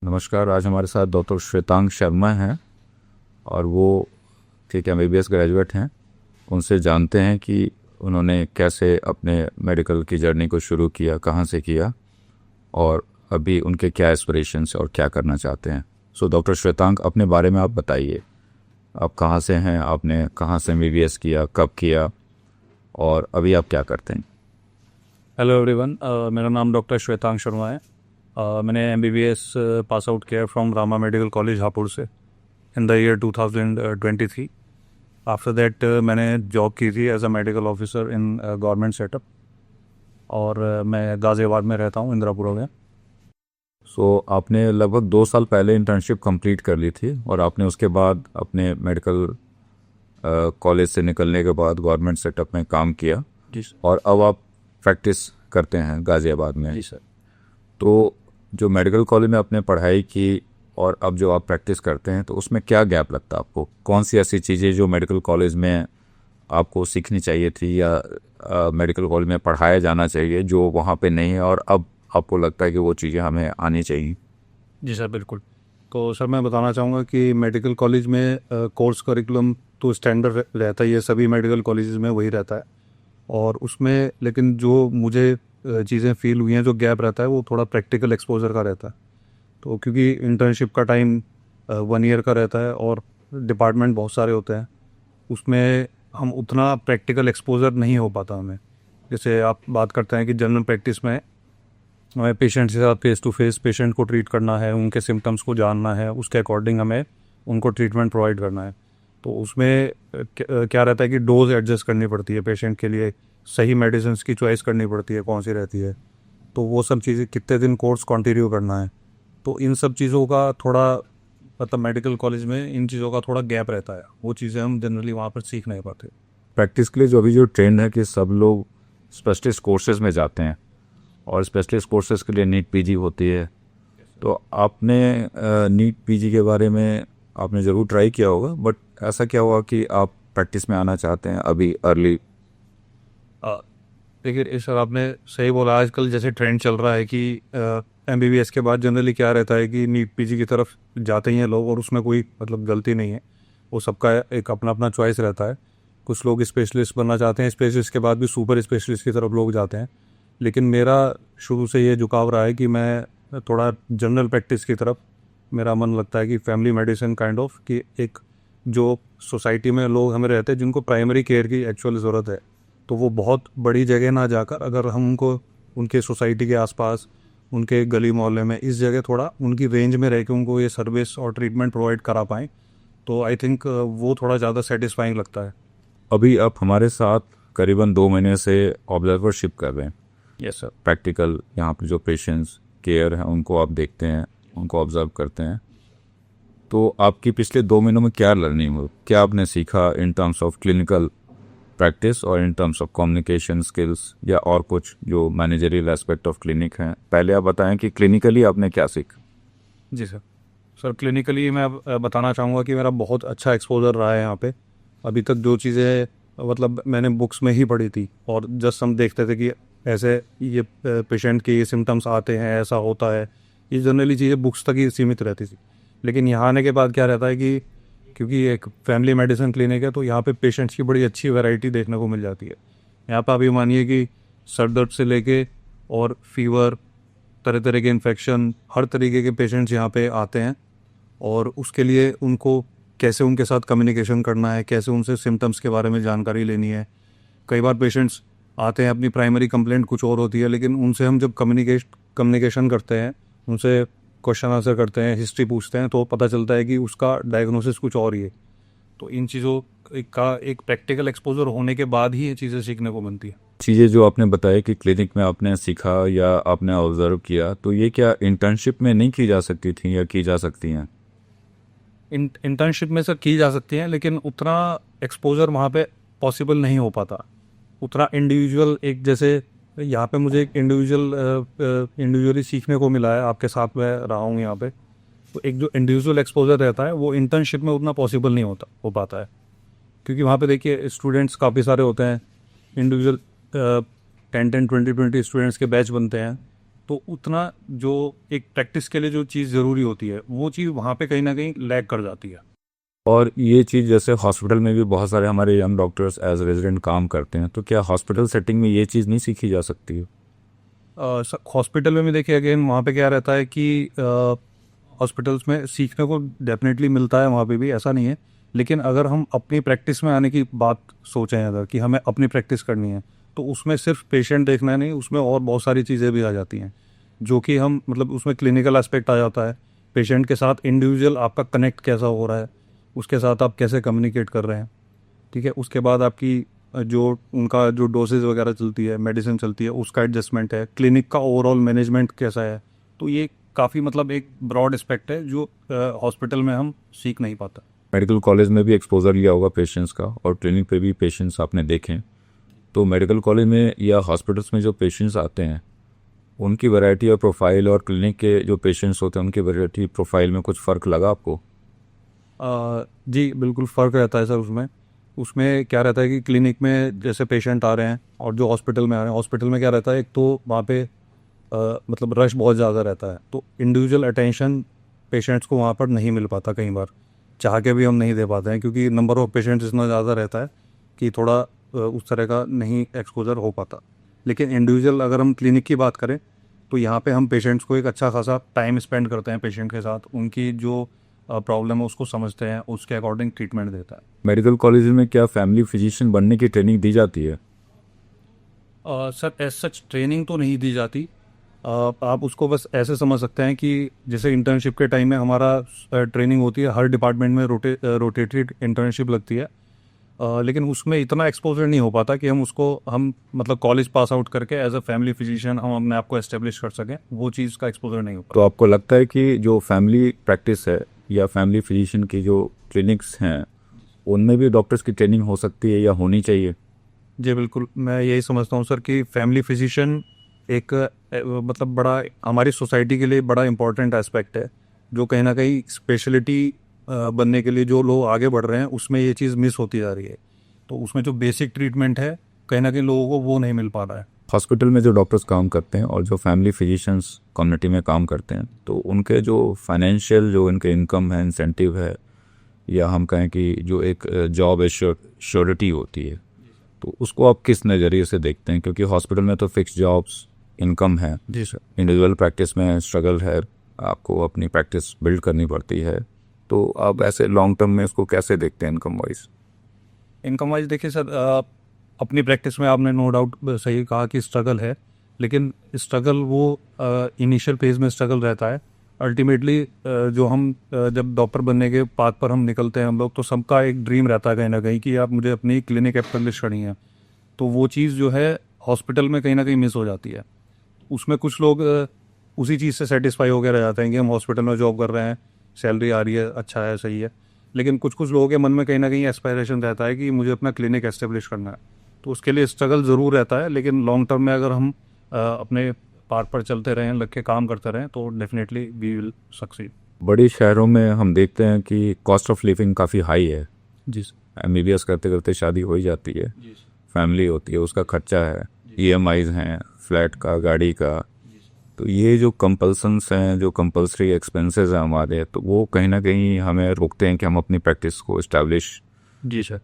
नमस्कार। आज हमारे साथ डॉक्टर श्वेतांग शर्मा हैं और वो ठीक एमबीबीएस ग्रेजुएट हैं। उनसे जानते हैं कि उन्होंने कैसे अपने मेडिकल की जर्नी को शुरू किया, कहाँ से किया और अभी उनके क्या एस्पिरेशंस और क्या करना चाहते हैं। सो डॉक्टर श्वेतांग, अपने बारे में आप बताइए। आप कहाँ से हैं, आपने कहाँ से एमबीबीएस किया, कब किया और अभी आप क्या करते हैं? हेलो एवरीवन, मेरा नाम डॉक्टर श्वेतांग शर्मा है। मैंने एमबीबीएस पास आउट किया from Rama medical college Hapur से in the year 2023। After that मैंने जॉब की थी as a medical officer in government setup और मैं गाज़ियाबाद में रहता हूँ, इंदिरापुरा में। सो आपने लगभग 2 साल पहले इंटर्नशिप कंप्लीट कर ली थी और आपने उसके बाद अपने मेडिकल कॉलेज से निकलने के बाद गवर्नमेंट सेटअप में काम किया जी सर। और अब आप प्रैक्टिस करते हैं गाज़ियाबाद में। जी सर। तो जो मेडिकल कॉलेज में आपने पढ़ाई की और अब जो आप प्रैक्टिस करते हैं, तो उसमें क्या गैप लगता है आपको? कौन सी ऐसी चीज़ें जो मेडिकल कॉलेज में आपको सीखनी चाहिए थी या मेडिकल कॉलेज में पढ़ाया जाना चाहिए जो वहाँ पे नहीं है और अब आपको लगता है कि वो चीज़ें हमें आनी चाहिए? जी सर, बिल्कुल। तो सर मैं बताना चाहूँगा कि मेडिकल कॉलेज में कोर्स करिकुलम तो स्टैंडर्ड रहता ही है, सभी मेडिकल कॉलेजेस में वही रहता है। और उसमें लेकिन जो मुझे चीज़ें फील हुई हैं, जो गैप रहता है वो थोड़ा प्रैक्टिकल एक्सपोजर का रहता है। तो क्योंकि इंटर्नशिप का टाइम 1 ईयर का रहता है और डिपार्टमेंट बहुत सारे होते हैं, उसमें हम उतना प्रैक्टिकल एक्सपोजर नहीं हो पाता हमें। जैसे आप बात करते हैं कि जनरल प्रैक्टिस में हमें पेशेंट के साथ फेस टू फेस पेशेंट को ट्रीट करना है, उनके सिम्टम्स को जानना है, उसके अकॉर्डिंग हमें उनको ट्रीटमेंट प्रोवाइड करना है। तो उसमें क्या रहता है कि डोज एडजस्ट करनी पड़ती है पेशेंट के लिए, सही मेडिसिन की चॉइस करनी पड़ती है कौन सी रहती है। तो वो सब चीज़ें, कितने दिन कोर्स कंटिन्यू करना है, तो इन सब चीज़ों का थोड़ा मतलब मेडिकल कॉलेज में इन चीज़ों का थोड़ा गैप रहता है। वो चीज़ें हम जनरली वहाँ पर सीख नहीं पाते। प्रैक्टिस के लिए जो अभी जो ट्रेंड है कि सब लोग स्पेशलिस्ट कोर्सेज में जाते हैं और स्पेशलिस्ट कोर्सेज के लिए नीट पीजी होती है। तो आपने नीट पीजी के बारे में आपने ज़रूर ट्राई किया होगा, बट ऐसा क्या हुआ कि आप प्रैक्टिस में आना चाहते हैं अभी अर्ली? देखिए इस सर, आपने सही बोला। आजकल जैसे ट्रेंड चल रहा है कि एमबीबीएस के बाद जनरली क्या रहता है कि नीट पीजी की तरफ जाते ही हैं लोग, और उसमें कोई मतलब गलती नहीं है। वो सबका एक अपना अपना चॉइस रहता है। कुछ लोग स्पेशलिस्ट बनना चाहते हैं, स्पेशलिस्ट के बाद भी सुपर स्पेशलिस्ट की तरफ लोग जाते हैं। लेकिन मेरा शुरू से ये झुकाव रहा है कि मैं थोड़ा जनरल प्रैक्टिस की तरफ, मेरा मन लगता है कि फैमिली मेडिसिन काइंड ऑफ, कि एक जो सोसाइटी में लोग हमें रहते हैं जिनको प्राइमरी केयर की एक्चुअल ज़रूरत है, तो वो बहुत बड़ी जगह ना जाकर अगर हम उनको उनके सोसाइटी के आसपास, उनके गली मोहल्ले में, इस जगह थोड़ा उनकी रेंज में रह के उनको ये सर्विस और ट्रीटमेंट प्रोवाइड करा पाएँ, तो आई थिंक वो थोड़ा ज़्यादा सेटिस्फाइंग लगता है। अभी आप हमारे साथ करीबन 2 महीने से ऑब्जर्वरशिप कर रहे हैं। Yes sir. प्रैक्टिकल यहाँ पे जो पेशेंट्स केयर हैं उनको आप देखते हैं, उनको ऑब्जर्व करते हैं। तो आपकी पिछले 2 महीनों में क्या लर्निंग हो, क्या आपने सीखा in terms of clinical practice और in terms of communication skills या और कुछ जो मैनेजरियल एस्पेक्ट ऑफ क्लिनिक हैं? पहले आप बताएं कि क्लिनिकली आपने क्या सीखा। जी सर। सर क्लिनिकली मैं बताना चाहूँगा कि मेरा बहुत अच्छा एक्सपोजर रहा है यहाँ पे। अभी तक जो चीज़ें मतलब मैंने बुक्स में ही पढ़ी थी और जस्ट हम देखते थे कि ऐसे ये पेशेंट के ये सिम्टम्स आते हैं, ऐसा होता है, ये जनरली चीज़ें बुक्स तक ही सीमित रहती थी। लेकिन यहाँ आने के बाद क्या रहता है कि क्योंकि एक फैमिली मेडिसिन क्लिनिक है, तो यहाँ पे पेशेंट्स की बड़ी अच्छी वैरायटी देखने को मिल जाती है। यहाँ पर अभी मानिए कि सर दर्द से लेके और फीवर, तरह तरह के इन्फेक्शन, हर तरीके के पेशेंट्स यहाँ पे आते हैं। और उसके लिए उनको कैसे उनके साथ कम्युनिकेशन करना है, कैसे उनसे सिम्टम्स के बारे में जानकारी लेनी है। कई बार पेशेंट्स आते हैं, अपनी प्राइमरी कंप्लेंट कुछ और होती है, लेकिन उनसे हम जब कम्युनिकेशन करते हैं, उनसे क्वेश्चन आंसर करते हैं, हिस्ट्री पूछते हैं, तो पता चलता है कि उसका डायग्नोसिस कुछ और ही है। तो इन चीज़ों का एक प्रैक्टिकल एक्सपोजर होने के बाद ही ये चीज़ें सीखने को मिलती है। चीज़ें जो आपने बताया कि क्लिनिक में आपने सीखा या आपने ऑब्जर्व किया, तो ये क्या इंटर्नशिप में नहीं की जा सकती थी या की जा सकती हैं? इंटर्नशिप में सर की जा सकती हैं, लेकिन उतना एक्सपोजर वहाँ पे पॉसिबल नहीं हो पाता। उतना इंडिविजुअल, एक जैसे यहाँ पे मुझे एक इंडिविजुअली सीखने को मिला है, आपके साथ मैं रहा हूँ यहाँ पे, तो एक जो इंडिविजुअल एक्सपोजर रहता है वो इंटर्नशिप में उतना पॉसिबल नहीं हो पाता है। क्योंकि वहाँ पे देखिए स्टूडेंट्स काफ़ी सारे होते हैं, इंडिविजुअल 10-10, 20-20 स्टूडेंट्स के बैच बनते हैं। तो उतना जो एक प्रैक्टिस के लिए जो चीज़ ज़रूरी होती है वो चीज़ वहाँ पे कहीं ना कहीं लैग कर जाती है। और ये चीज़ जैसे हॉस्पिटल में भी बहुत सारे हमारे यंग डॉक्टर्स एज रेजिडेंट काम करते हैं, तो क्या हॉस्पिटल सेटिंग में ये चीज़ नहीं सीखी जा सकती है? हॉस्पिटल में भी देखिए अगेन वहाँ पे क्या रहता है कि हॉस्पिटल्स में सीखने को डेफिनेटली मिलता है, वहाँ पे भी ऐसा नहीं है। लेकिन अगर हम अपनी प्रैक्टिस में आने की बात सोचें अगर कि हमें अपनी प्रैक्टिस करनी है, तो उसमें सिर्फ पेशेंट देखना नहीं, उसमें और बहुत सारी चीज़ें भी आ जाती हैं जो कि हम मतलब उसमें क्लिनिकल एस्पेक्ट आ जाता है। पेशेंट के साथ इंडिविजुअल आपका कनेक्ट कैसा हो रहा है, उसके साथ आप कैसे कम्युनिकेट कर रहे हैं, ठीक है। उसके बाद आपकी जो उनका जो डोसेज वगैरह चलती है, मेडिसिन चलती है, उसका एडजस्टमेंट है, क्लिनिक का ओवरऑल मैनेजमेंट कैसा है। तो ये काफ़ी मतलब एक ब्रॉड एस्पेक्ट है जो हॉस्पिटल में हम सीख नहीं पाता। मेडिकल कॉलेज में भी एक्सपोजर लिया होगा पेशेंट्स का, और क्लिनिक पे भी पेशेंट्स आपने देखे, तो मेडिकल कॉलेज में या हॉस्पिटल्स में जो पेशेंट्स आते हैं उनकी वैरायटी और प्रोफाइल और क्लिनिक के जो पेशेंट्स होते हैं उनकी वैरायटी प्रोफाइल में कुछ फ़र्क लगा आपको? जी बिल्कुल फ़र्क रहता है सर। उसमें उसमें क्या रहता है कि क्लिनिक में जैसे पेशेंट आ रहे हैं और जो हॉस्पिटल में आ रहे हैं, हॉस्पिटल में क्या रहता है, एक तो वहाँ पे मतलब रश बहुत ज़्यादा रहता है, तो इंडिविजुअल अटेंशन पेशेंट्स को वहाँ पर नहीं मिल पाता, कई बार चाह के भी हम नहीं दे पाते हैं क्योंकि नंबर ऑफ़ पेशेंट्स इतना ज़्यादा रहता है कि थोड़ा उस तरह का नहीं एक्सपोजर हो पाता। लेकिन इंडिविजुअल अगर हम क्लिनिक की बात करें तो यहाँ पे हम पेशेंट्स को एक अच्छा खासा टाइम स्पेंड करते हैं पेशेंट के साथ, उनकी जो प्रॉब्लम है उसको समझते हैं, उसके अकॉर्डिंग ट्रीटमेंट देता है। मेडिकल कॉलेज में क्या फैमिली फिजिशियन बनने की ट्रेनिंग दी जाती है? सर एज सच ट्रेनिंग तो नहीं दी जाती। आप उसको बस ऐसे समझ सकते हैं कि जैसे इंटर्नशिप के टाइम में हमारा ट्रेनिंग होती है, हर डिपार्टमेंट में रोटेटेड इंटर्नशिप लगती है। लेकिन उसमें इतना एक्सपोजर नहीं हो पाता कि हम मतलब कॉलेज पास आउट करके एज अ फैमिली फिजिशियन हम अपने आप को एस्टेब्लिश कर सकें, वो चीज़ का एक्सपोजर नहीं हो तो पाता। आपको लगता है कि जो फैमिली प्रैक्टिस है या फैमिली फिजिशियन की जो क्लिनिक्स हैं उनमें भी डॉक्टर्स की ट्रेनिंग हो सकती है या होनी चाहिए? जी बिल्कुल, मैं यही समझता हूँ सर कि फैमिली फिजिशियन एक मतलब बड़ा हमारी सोसाइटी के लिए बड़ा इम्पोर्टेंट एस्पेक्ट है, जो कहीं ना कहीं स्पेशलिटी बनने के लिए जो लोग आगे बढ़ रहे हैं उसमें ये चीज़ मिस होती जा रही है। तो उसमें जो बेसिक ट्रीटमेंट है कहीं ना कहीं लोगों को वो नहीं मिल पा रहा है। हॉस्पिटल में जो डॉक्टर्स काम करते हैं और जो फैमिली फिजिशियंस कम्युनिटी में काम करते हैं, तो उनके जो फाइनेंशियल जो इनके इनकम है, इंसेंटिव है, या हम कहें कि जो एक जॉब श्योरिटी होती है, तो उसको आप किस नज़रिए से देखते हैं? क्योंकि हॉस्पिटल में तो फिक्स जॉब्स इनकम है, जी सर। इंडिविजुअल प्रैक्टिस में स्ट्रगल है, आपको अपनी प्रैक्टिस बिल्ड करनी पड़ती है, तो आप ऐसे लॉन्ग टर्म में इसको कैसे देखते हैं इनकम वाइज? इनकम वाइज देखिए सर, अपनी प्रैक्टिस में आपने नो डाउट सही कहा कि स्ट्रगल है, लेकिन स्ट्रगल वो इनिशियल फेज में स्ट्रगल रहता है। अल्टीमेटली जो हम जब डॉक्टर बनने के पाथ पर हम निकलते हैं हम लोग, तो सबका एक ड्रीम रहता है कहीं ना कहीं कि आप मुझे अपनी क्लिनिक एस्टेब्लिश करनी है। तो वो चीज़ जो है हॉस्पिटल में कहीं ना कहीं मिस हो जाती है। उसमें कुछ लोग उसी चीज़ से सेटिस्फाई होकर रह जाते हैं कि हम हॉस्पिटल में जॉब कर रहे हैं, सैलरी आ रही है, अच्छा है, सही है। लेकिन कुछ कुछ लोगों के मन में कहीं ना कहीं एस्पायरेशन रहता है कि मुझे अपना क्लिनिक एस्टेब्लिश करना है। तो उसके लिए स्ट्रगल ज़रूर रहता है, लेकिन लॉन्ग टर्म में अगर हम अपने पार्ट पर चलते रहें, लग के काम करते रहें, तो डेफिनेटली वी विल सक्सीड। बड़ी शहरों में हम देखते हैं कि कॉस्ट ऑफ लिविंग काफ़ी हाई है। जी सर। एमबीबीएस करते करते शादी हो ही जाती है, जी सर। फैमिली होती है, उसका खर्चा है, ईएमआईज हैं, फ्लैट का, गाड़ी का। तो ये जो कंपल्सन्स हैं, जो कंपल्सरी एक्सपेंसेस हैं हमारे, तो वो कहीं ना कहीं हमें रोकते हैं कि हम अपनी प्रैक्टिस को इस्टेब्लिश जी सर।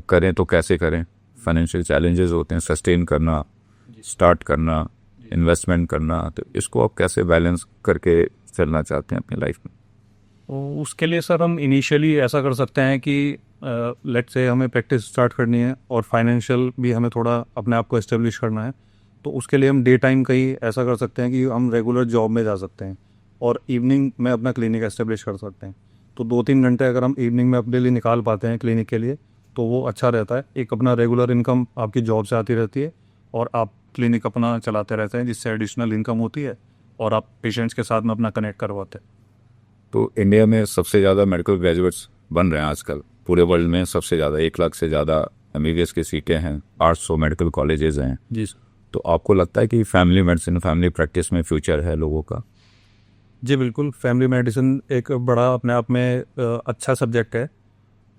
करें। तो कैसे करें? फाइनेंशियल चैलेंजेस होते हैं, सस्टेन करना, स्टार्ट करना, इन्वेस्टमेंट करना, तो इसको आप कैसे बैलेंस करके चलना चाहते हैं अपनी लाइफ में? तो उसके लिए सर हम इनिशियली ऐसा कर सकते हैं कि लेट्स से हमें प्रैक्टिस स्टार्ट करनी है और फाइनेंशियल भी हमें थोड़ा अपने आप को एस्टेब्लिश करना है। तो उसके लिए हम डे टाइम कहीं ऐसा कर सकते हैं कि हम रेगुलर जॉब में जा सकते हैं और इवनिंग में अपना क्लिनिक एस्टेब्लिश कर सकते हैं। तो 2-3 घंटे अगर हम इवनिंग में अपने लिए निकाल पाते हैं क्लिनिक के लिए, तो वो अच्छा रहता है। एक अपना रेगुलर इनकम आपकी जॉब से आती रहती है और आप क्लिनिक अपना चलाते रहते हैं, जिससे एडिशनल इनकम होती है और आप पेशेंट्स के साथ में अपना कनेक्ट करवाते हैं। तो इंडिया में सबसे ज़्यादा मेडिकल ग्रेजुएट्स बन रहे हैं आजकल, पूरे वर्ल्ड में सबसे ज़्यादा 1 लाख से ज़्यादा एमबीबीएस की सीटें हैं, 800 मेडिकल कॉलेजेस हैं। जी सर। तो आपको लगता है कि फैमिली मेडिसिन, फैमिली प्रैक्टिस में फ्यूचर है लोगों का? जी बिल्कुल, फैमिली मेडिसिन एक बड़ा अपने आप में अच्छा सब्जेक्ट है।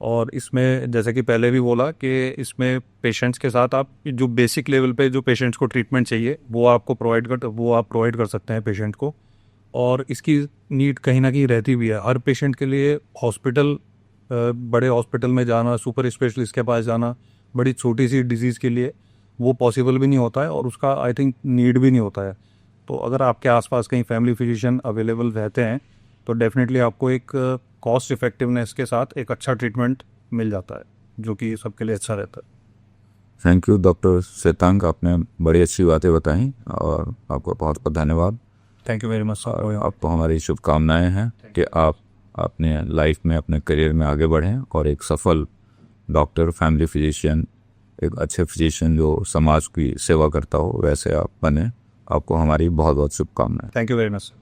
और इसमें जैसे कि पहले भी बोला कि इसमें पेशेंट्स के साथ आप जो बेसिक लेवल पे जो पेशेंट्स को ट्रीटमेंट चाहिए वो आप प्रोवाइड कर सकते हैं पेशेंट को। और इसकी नीड कहीं ना कहीं रहती भी है हर पेशेंट के लिए। हॉस्पिटल, बड़े हॉस्पिटल में जाना, सुपर स्पेशलिस्ट के पास जाना बड़ी छोटी सी डिजीज़ के लिए वो पॉसिबल भी नहीं होता है और उसका आई थिंक नीड भी नहीं होता है। तो अगर आपके आसपास कहीं फैमिली फिजिशियन अवेलेबल रहते हैं तो डेफिनेटली आपको एक कॉस्ट इफेक्टिवनेस के साथ एक अच्छा ट्रीटमेंट मिल जाता है, जो कि सबके लिए अच्छा रहता है। थैंक यू डॉक्टर श्वेतांक, आपने बड़ी अच्छी बातें बताई और आपका बहुत बहुत धन्यवाद। Thank you very much sir. आपको हमारी शुभकामनाएं हैं कि आप अपने लाइफ में, अपने करियर में आगे बढ़ें और एक सफल डॉक्टर, फैमिली फिजिशियन, एक अच्छे फिजिशियन जो समाज की सेवा करता हो, वैसे आप बने। आपको हमारी बहुत बहुत शुभकामनाएं। Thank you very much.